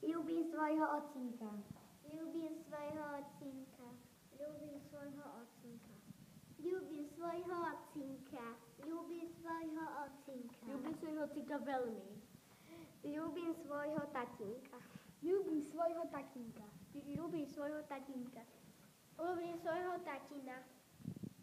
Ľúbim svojho otcinka. Ľúbim svojho otcinka. Ľúbim svojho otcinka. Ľúbim svojho otcinka. Ľúbim svojho otcinka. Ľúbim svojho otcinka veľmi. Ľúbim svojho tatínka. Ľúbim svojho tatínka. Ľúbim svojho tatínka. Ľúbim svojho tatina.